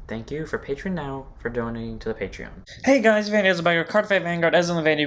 Thank you for Patreon now for donating to the Patreon. Hey guys, Vanity Ezel back here, Card 5 Vanguard, Ezel and Vanity,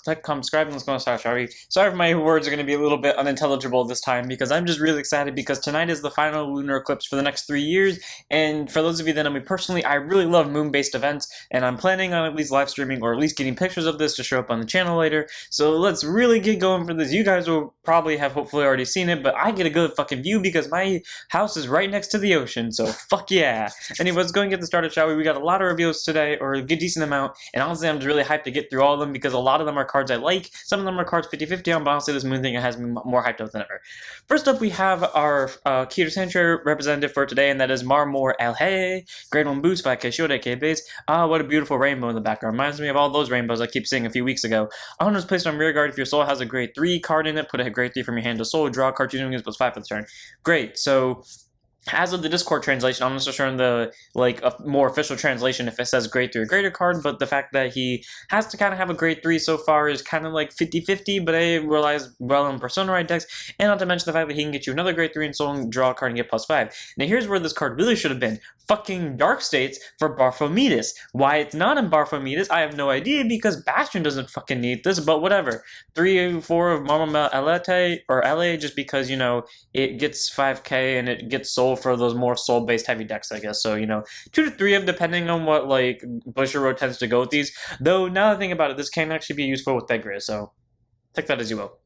click, comment, subscribe, and let's go on start, shall we? Sorry if my words are going to be a little bit unintelligible this time, because I'm just really excited because tonight is the final lunar eclipse for the next 3 years, and for those of you that know me personally, I really love moon-based events, and I'm planning on at least live streaming, or at least getting pictures of this to show up on the channel later, so let's really get going for this. You guys will probably have hopefully already seen it, but I get a good fucking view because my house is right next to the ocean, so fuck yeah. Anyway, let's go and get this started, shall we? We got a lot of reviews today, or a good decent amount, and honestly I'm just really hyped to get through all of them because a lot of them are cards I like, some of them are cards 50-50 on, but honestly this moon thing has me more hyped up than ever. First up we have our Kyoto representative for today, and that is Marmore Ehle, grade 1 boost, 5k shield, 8k base. What a beautiful rainbow in the background. Reminds me of all those rainbows I keep seeing a few weeks ago. Honor is placed on rear guard if your soul has a grade 3 card in it, put a grade 3 from your hand to soul, draw a card, choosing is +5 for the turn. Great, so as of the Discord translation, I'm just showing the a more official translation if it says grade 3 or greater card, but the fact that he has to kind of have a grade 3 so far is kind of like 50-50, but I realize well in Persona Ride decks, and not to mention the fact that he can get you another grade 3 in soul and draw a card and get +5. Now here's where this card really should have been. Fucking Dark States for Barfometus. Why it's not in Barfometus, I have no idea, because Bastion doesn't fucking need this, but whatever. 3-4 of Marmore Ehle, or LA, just because, you know, it gets 5k and it gets soul for those more soul-based heavy decks, I guess. So, you know, 2 to 3 of, depending on what, like, Bushiroad tends to go with these. Though, now that I think about it, this can actually be useful with Thegris, so take that as you will.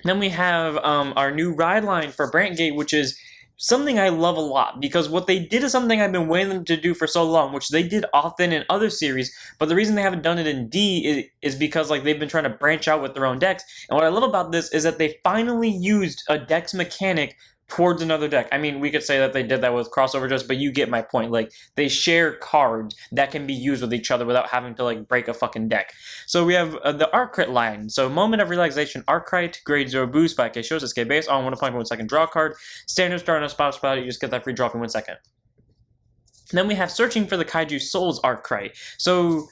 Then we have our new ride line for Brantgate, which is something I love a lot, because what they did is something I've been waiting them to do for so long, which they did often in other series, but the reason they haven't done it in D is because like they've been trying to branch out with their own decks, and what I love about this is that they finally used a dex mechanic towards another deck. I mean, we could say that they did that with Crossover Dress, but you get my point. Like, they share cards that can be used with each other without having to, like, break a fucking deck. So we have the Arcite line. So, Moment of Relaxation, Arcite, grade 0 boost, 5k shows, SK base, on 1 point for 1 second, draw a card. Standard start on a spot, you just get that free draw for 1 second. Then we have Searching for the Kaiju Souls Arcite. So,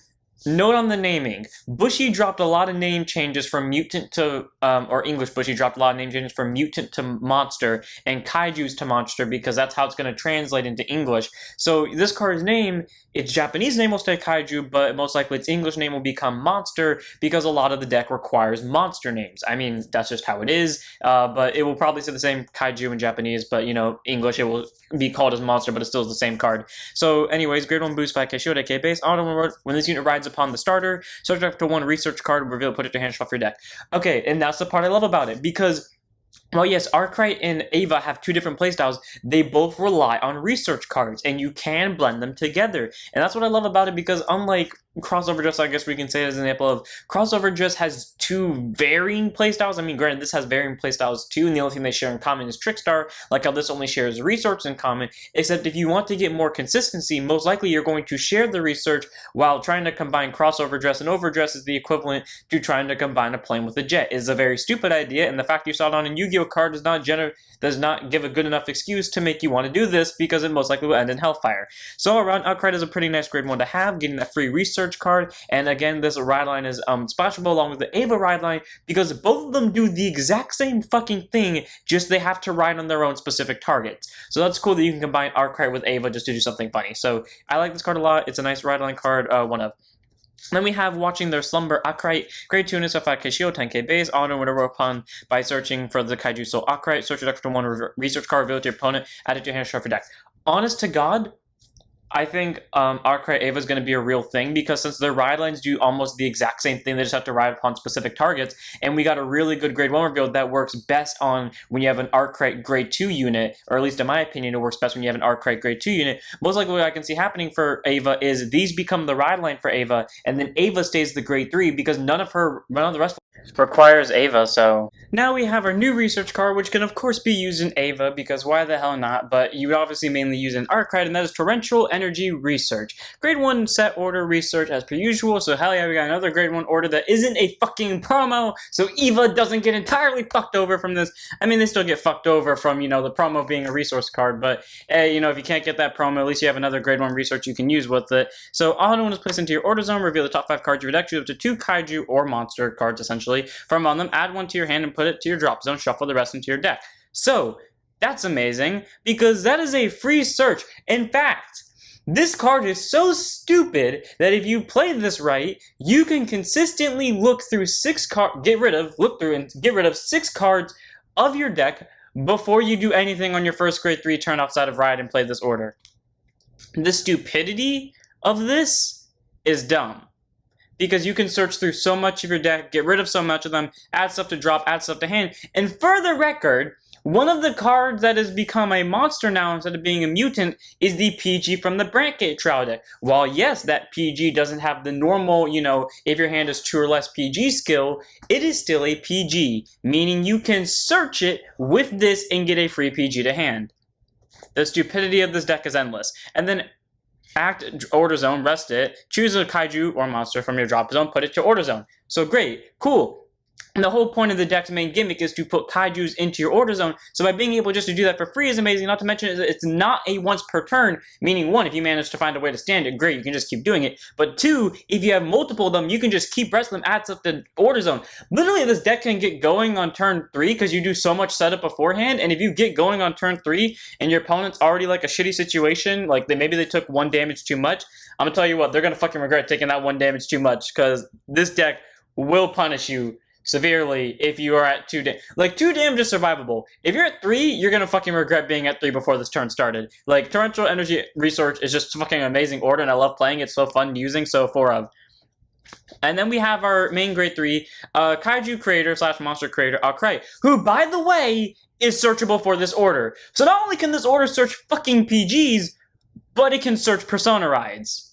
note on the naming. Bushy dropped a lot of name changes from mutant to, or English Bushy dropped a lot of name changes from mutant to monster, and Kaiju's to monster, because that's how it's going to translate into English. So this card's name, its Japanese name will stay Kaiju, but most likely its English name will become monster, because a lot of the deck requires monster names. I mean, that's just how it is, but it will probably say the same Kaiju in Japanese, but, you know, English, it will be called as monster, but it's still the same card. So anyways, grade 1 boost, 5k shield, 8k base, auto when this unit rides upon the starter, subject to 1 research card, reveal, put it to hand, shuffle your deck. Okay, and that's the part I love about it, because well, yes, Arcite and Ava have 2 different playstyles. They both rely on research cards, and you can blend them together. And that's what I love about it, because unlike Crossover Dress, I guess we can say it as an example of Crossover Dress has 2 varying playstyles. I mean, granted, this has varying playstyles too, and the only thing they share in common is Trickstar, like how this only shares research in common, except if you want to get more consistency, most likely you're going to share the research while trying to combine Crossover Dress, and Overdress is the equivalent to trying to combine a plane with a jet. It is a very stupid idea, and the fact you saw it on a Yu-Gi-Oh card does not give a good enough excuse to make you want to do this, because it most likely will end in Hellfire. So around, Arcite is a pretty nice grade 1 to have, getting that free research card, and again, this ride line is splashable along with the Ava ride line, because both of them do the exact same fucking thing, just they have to ride on their own specific targets. So that's cool that you can combine Arcite with Ava just to do something funny. So I like this card a lot. It's a nice ride line card, one of. Then we have Watching Their Slumber Arcite, grade 2 units of 5k shield, 10k base, honor whenever upon by searching for the Kaiju Soul Arcite, search your deck for 1 research card, reveal to your opponent, add it to your hand, shuffle your deck. Honest to God, I think Arcite Ava is going to be a real thing, because since their ride lines do almost the exact same thing, they just have to ride upon specific targets, and we got a really good grade 1 reveal that works best on when you have an Arcite grade 2 unit, or at least in my opinion, it works best when you have an Arcite grade 2 unit. Most likely what I can see happening for Ava is these become the ride line for Ava, and then Ava stays the grade 3, because none of the rest requires Ava. So now we have our new research card, which can of course be used in Ava, because why the hell not, but you would obviously mainly use in Arcite, and that is Torrential Energy Research. Grade 1 set order research as per usual, so hell yeah, we got another grade 1 order that isn't a fucking promo, so Eva doesn't get entirely fucked over from this. I mean, they still get fucked over from, you know, the promo being a resource card, but you know, if you can't get that promo, at least you have another grade 1 research you can use with it. So auto one is placed into your order zone, reveal the top 5 cards of your deck, choose up to 2 Kaiju or monster cards essentially from on them, add 1 to your hand and put it to your drop zone, shuffle the rest into your deck. So That's amazing, because that is a free search. In fact, this card is so stupid that if you play this right, you can consistently look through get rid of 6 cards of your deck before you do anything on your first grade 3 turn outside of Ride and play this order. The stupidity of this is dumb, because you can search through so much of your deck, get rid of so much of them, add stuff to drop, add stuff to hand, and for the record, one of the cards that has become a monster now instead of being a mutant is the PG from the Brancate Trial deck. While yes, that PG doesn't have the normal, if your hand is 2 or less PG skill, it is still a PG, meaning you can search it with this and get a free PG to hand. The stupidity of this deck is endless. And then act Order Zone, rest it, choose a Kaiju or monster from your drop zone, put it to Order Zone. So great, cool. And the whole point of the deck's main gimmick is to put Kaijus into your Order Zone, so by being able just to do that for free is amazing, not to mention it's not a once per turn, meaning 1, if you manage to find a way to stand it, great, you can just keep doing it, but 2, if you have multiple of them, you can just keep resting them, add stuff to Order Zone. Literally, this deck can get going on turn 3 because you do so much setup beforehand, and if you get going on turn 3 and your opponent's already like a shitty situation, like maybe they took 1 damage too much, I'm gonna tell you what, they're gonna fucking regret taking that 1 damage too much, because this deck will punish you severely if you are at 2 damage. Like, 2 damage is survivable. If you're at 3, you're gonna fucking regret being at 3 before this turn started. Like, Torrential Energy Research is just fucking amazing order, and I love playing it. It's so fun using, so 4 of. And then we have our main grade 3, Kaiju creator / monster creator, Arcite, who, by the way, is searchable for this order. So not only can this order search fucking PGs, but it can search Persona Rides.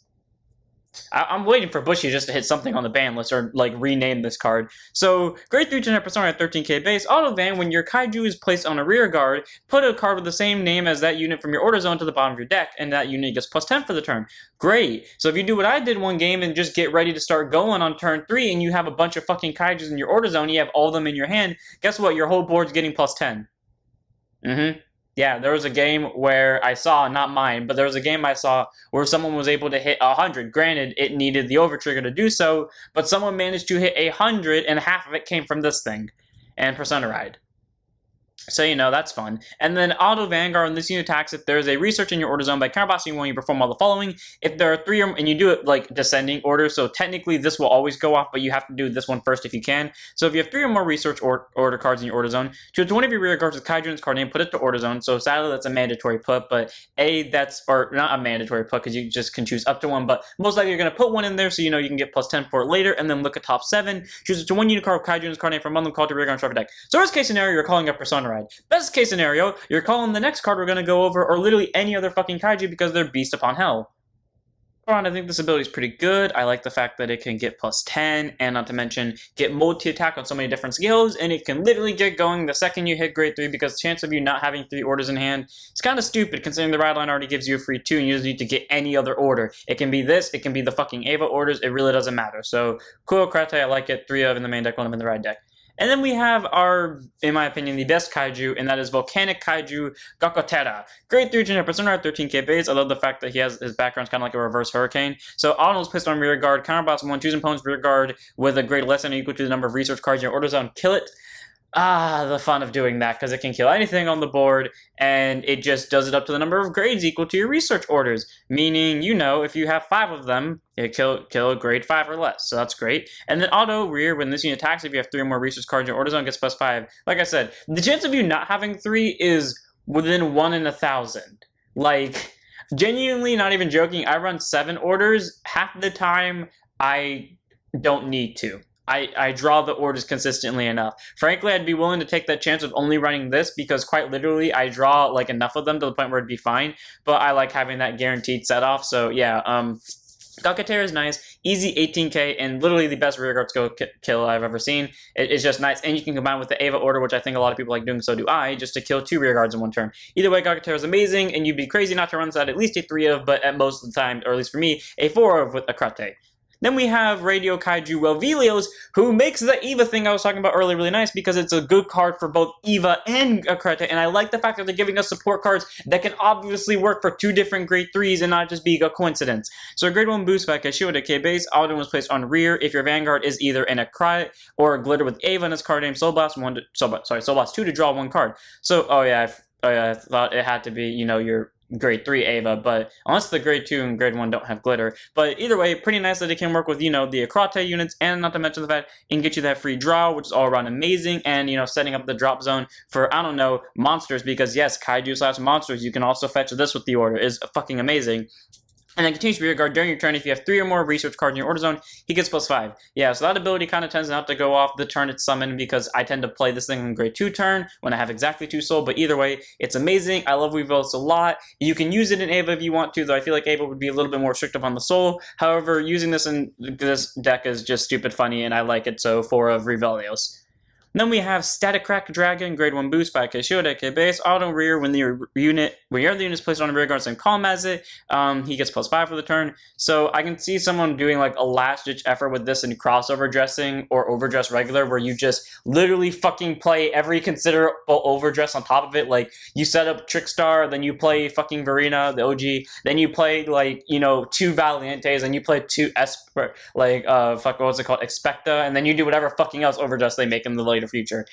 I'm waiting for Bushy just to hit something on the ban list or like rename this card. So, grade 3 Genetic Persona at 13k base, auto ban when your Kaiju is placed on a rear guard, put a card with the same name as that unit from your Order Zone to the bottom of your deck, and that unit gets plus 10 for the turn. Great. So if you do what I did one game and just get ready to start going on turn 3 and you have a bunch of fucking Kaijus in your Order Zone, you have all of them in your hand, guess what? Your whole board's getting plus 10. Yeah, there was a game where I saw, not mine, but there was a game I saw where someone was able to hit 100. Granted, it needed the overtrigger to do so, but someone managed to hit 100, and half of it came from this thing, and Persona Ride. So, that's fun. And then Auto Vanguard, when this unit attacks, if there's a research in your Order Zone by counterbossing one, you perform all the following. If there are 3 or more, and you do it like descending order, so technically this will always go off, but you have to do this one first if you can. So if you have 3 or more research order cards in your Order Zone, choose one of your rear guards with Kaiju in its card name, put it to Order Zone. So sadly, that's a mandatory put, but or not a mandatory put, because you just can choose up to 1, but most likely you're going to put 1 in there, so you can get plus 10 for it later, and then look at top 7. Choose to 1 unit card with Kaiju in its card name from one of them called to rear guard and deck. So worst case scenario, you're calling up Persona Ride. Best case scenario, you're calling the next card we're going to go over, or literally any other fucking Kaiju, because they're beast upon hell. I think this ability is pretty good. I like the fact that it can get plus 10, and not to mention get multi-attack on so many different skills, and it can literally get going the second you hit grade 3, because the chance of you not having 3 orders in hand is kind of stupid, considering the ride line already gives you a free 2, and you just need to get any other order. It can be this, it can be the fucking Ava orders, it really doesn't matter. So, cool, Goukaterra, I like it. 3 of in the main deck, 1 of in the ride deck. And then we have our, in my opinion, the best Kaiju, and that is Volcanic Kaiju Goukaterra. Grade 3 Genetic Persona at 13k base. I love the fact that his background's kind of like a reverse hurricane. So Auto is placed on rear guard, counterboss 1, choose opponent's rear guard with a grade less than or equal to the number of research cards in your Order Zone, kill it. The fun of doing that, because it can kill anything on the board, and it just does it up to the number of grades equal to your research orders. Meaning, if you have 5 of them, it kill grade 5 or less, so that's great. And then auto rear, when this unit attacks, if you have 3 or more research cards in your Order Zone, gets plus 5. Like I said, the chance of you not having 3 is within 1 in 1,000. Like, genuinely, not even joking, I run 7 orders. Half the time, I don't need to. I draw the orders consistently enough. Frankly, I'd be willing to take that chance of only running this, because quite literally, I draw like enough of them to the point where it'd be fine, but I like having that guaranteed set off. So yeah, Goukaterra is nice, easy 18k, and literally the best rear guard kill I've ever seen. It's just nice, and you can combine with the Ava order, which I think a lot of people like doing, so do I, just to kill 2 rear guards in 1 turn. Either way, Goukaterra is amazing, and you'd be crazy not to run this at least a 3 of, but at most of the time, or at least for me, a 4 of with Arcite. Then we have Radio Kaiju Weivilos, who makes the Eva thing I was talking about earlier really nice, because it's a good card for both Eva and Arcite, and I like the fact that they're giving us support cards that can obviously work for 2 different grade 3s and not just be a coincidence. So a grade 1 boost by Kaiju at K base, Auto was placed on rear if your Vanguard is either an Arcite or a Glitter with Ava in its card name, Soul Blast 2 to draw 1 card. So, oh yeah, I thought it had to be, you know, your grade 3 Ava, but unless the grade 2 and grade 1 don't have glitter. But either way, pretty nice that it can work with, you know, the Arcite units, and not to mention the fact it can get you that free draw, which is all around amazing, and, you know, setting up the drop zone for, I don't know, monsters, because yes, Kaiju / monsters, you can also fetch this with the order, is fucking amazing. And then continues rear guard during your turn. If you have 3 or more research cards in your order zone, he gets +5. Yeah, so that ability kind of tends not to go off the turn it's summoned, because I tend to play this thing in grade 2 turn when I have exactly 2 soul. But either way, it's amazing. I love Weivilos a lot. You can use it in Ava if you want to, though I feel like Ava would be a little bit more restrictive on the soul. However, using this in this deck is just stupid funny, and I like it, so 4 of Weivilos. Then we have Staticrack Dragon, grade 1 boost, 5k shield, 8k base, auto rear. When your other unit is placed on a rear guard, same column as it, he gets +5 for the turn. So I can see someone doing like a last-ditch effort with this in crossover dressing or overdress regular, where you just literally fucking play every considerable overdress on top of it. Like, you set up Trickstar, then you play fucking Verena, the OG, then you play, like, you know, 2 Valiantes, and you play 2 Esper, like, what was it called, Expecta, and then you do whatever fucking else overdress they make in the later future.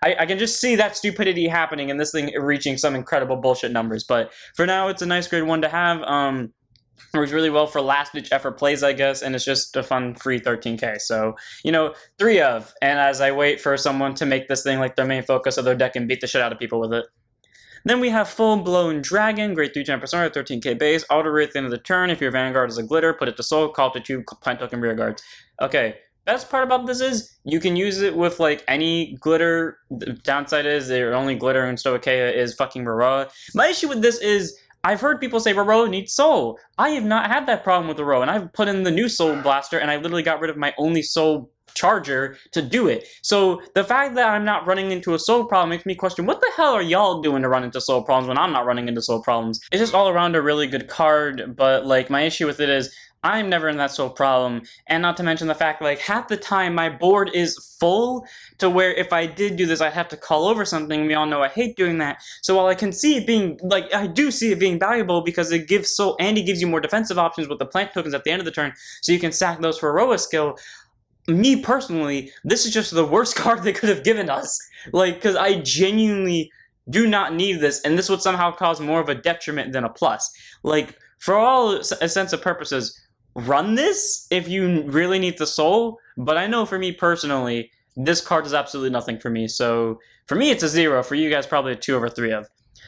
I can just see that stupidity happening and this thing reaching some incredible bullshit numbers. But for now, it's a nice grade 1 to have. Works really well for last-ditch effort plays, I guess, and it's just a fun free 13k. So, you know, 3 of, and as I wait for someone to make this thing like their main focus of their deck and beat the shit out of people with it. Then we have Full-Blown Dragon, grade 3 10%, 13k base, auto rear at the end of the turn. If your Vanguard is a glitter, put it to soul, call it to 2 plant token rear guards. Okay. Best part about this is you can use it with like any glitter. The downside is their only glitter in Stoicheia is fucking Roroa. My issue with this is I've heard people say Roroa needs soul. I have not had that problem with Roroa, and I've put in the new soul blaster, and I literally got rid of my only soul charger to do it. So the fact that I'm not running into a soul problem makes me question, what the hell are y'all doing to run into soul problems when I'm not running into soul problems? It's just all around a really good card, but like my issue with it is I'm never in that soul problem, and not to mention the fact, like, half the time my board is full to where if I did do this, I'd have to call over something. We all know I hate doing that. So while I can see it being, like, I do see it being valuable because it gives soul, and it gives you more defensive options with the plant tokens at the end of the turn, so you can stack those for Roroa skill. Me personally, this is just the worst card they could have given us. Like, because I genuinely do not need this, and this would somehow cause more of a detriment than a plus. Like, for all sense of purposes, run this if you really need the soul, but I know for me personally, this card is absolutely nothing for me. So for me, it's a 0. For you guys, probably a 2 over 3 of.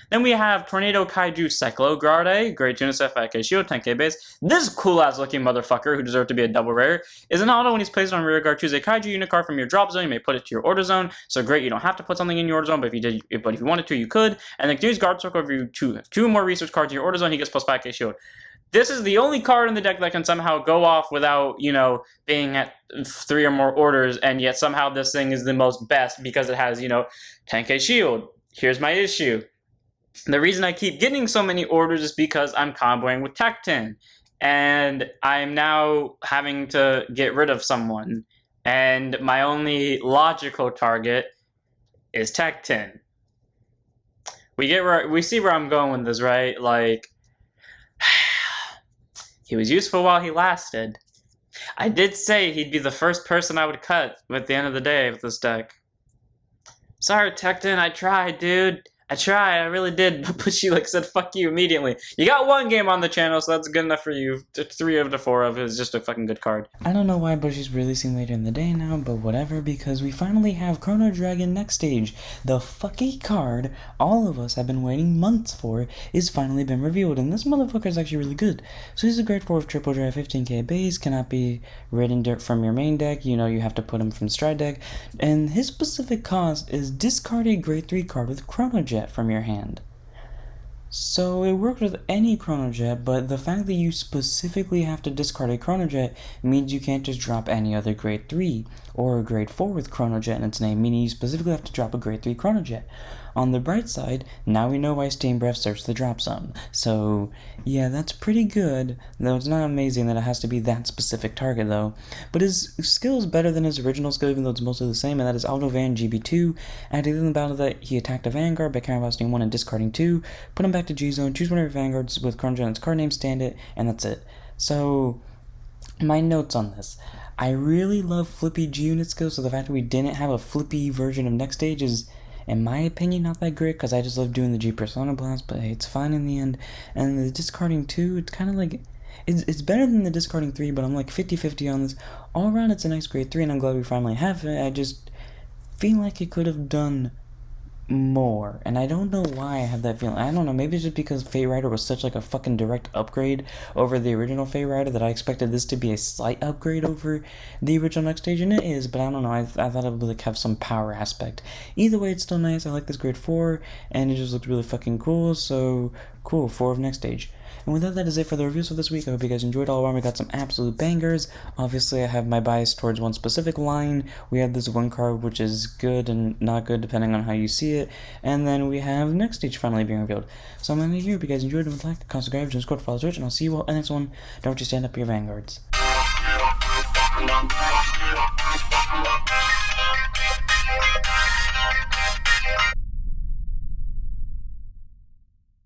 Then we have Tornado Kaiju Cyclogarde, grade 2 5k shield, 10k base. This cool-ass looking motherfucker, who deserved to be a double rare, is an auto when he's placed on rear guard. Choose a Kaiju unit card from your drop zone. You may put it to your order zone. So great, you don't have to put something in your order zone, but if you wanted to, you could. And then use guard circle if you two more research cards in your order zone. He gets +5k shield. This is the only card in the deck that can somehow go off without, you know, being at 3 or more orders, and yet somehow this thing is the most best because it has, you know, 10k shield. Here's my issue. The reason I keep getting so many orders is because I'm comboing with Tecton, and I'm now having to get rid of someone, and my only logical target is Tecton. We see where I'm going with this, right? Like, he was useful while he lasted. I did say he'd be the first person I would cut at the end of the day with this deck. Sorry, Tecton, I tried, dude. I tried, I really did, but she like said fuck you immediately. You got 1 game on the channel, so that's good enough for you. 3 of the 4 of it is just a fucking good card. I don't know why Bushy's releasing later in the day now, but whatever, because we finally have Chronodragon Nextage. The fucky card all of us have been waiting months for is finally been revealed, and this motherfucker is actually really good. So he's a grade 4 with triple drive, 15k base, cannot be written from your main deck, you know, you have to put him from stride deck, and his specific cost is discard a grade 3 card with Chronojet from your hand. So it works with any Chronojet, but the fact that you specifically have to discard a Chronojet means you can't just drop any other grade 3 or a grade 4 with Chronojet in its name, meaning you specifically have to drop a grade 3 Chronojet. On the bright side, now we know why Steam Breath searched the drop zone. So yeah, that's pretty good, though it's not amazing that it has to be that specific target though. But his skill is better than his original skill, even though it's mostly the same, and that is Auto Van GB2. At the end of the battle that he attacked a Vanguard by countercasting 1 and discarding 2, put him back to G zone, choose one of your Vanguards with Chronojet's card name, stand it, and that's it. So my notes on this. I really love flippy G unit skills, so the fact that we didn't have a flippy version of Nextage is in my opinion, not that great, because I just love doing the G Persona Blast, but hey, it's fine in the end. And the discarding 2, it's kind of like, it's better than the discarding 3, but I'm like 50-50 on this. All around, it's a nice grade 3, and I'm glad we finally have it. I just feel like it could have done more, and I don't know why I have that feeling. I don't know, maybe it's just because Fate Rider was such like a fucking direct upgrade over the original Fate Rider that I expected this to be a slight upgrade over the original Nextage, and it is, but I don't know, I thought it would like have some power aspect. Either way, it's still nice. I like this grade 4, and it just looks really fucking cool, so cool, 4 of Nextage. And with that is it for the reviews for this week. I hope you guys enjoyed all around. We got some absolute bangers. Obviously, I have my bias towards one specific line. We have this one card, which is good and not good, depending on how you see it. And then we have Nextage finally being revealed. So I'm going to hear if you guys enjoyed it. Like, comment, subscribe, join Discord, follow Twitch, and I'll see you all in the next one. Don't forget to stand up your vanguards.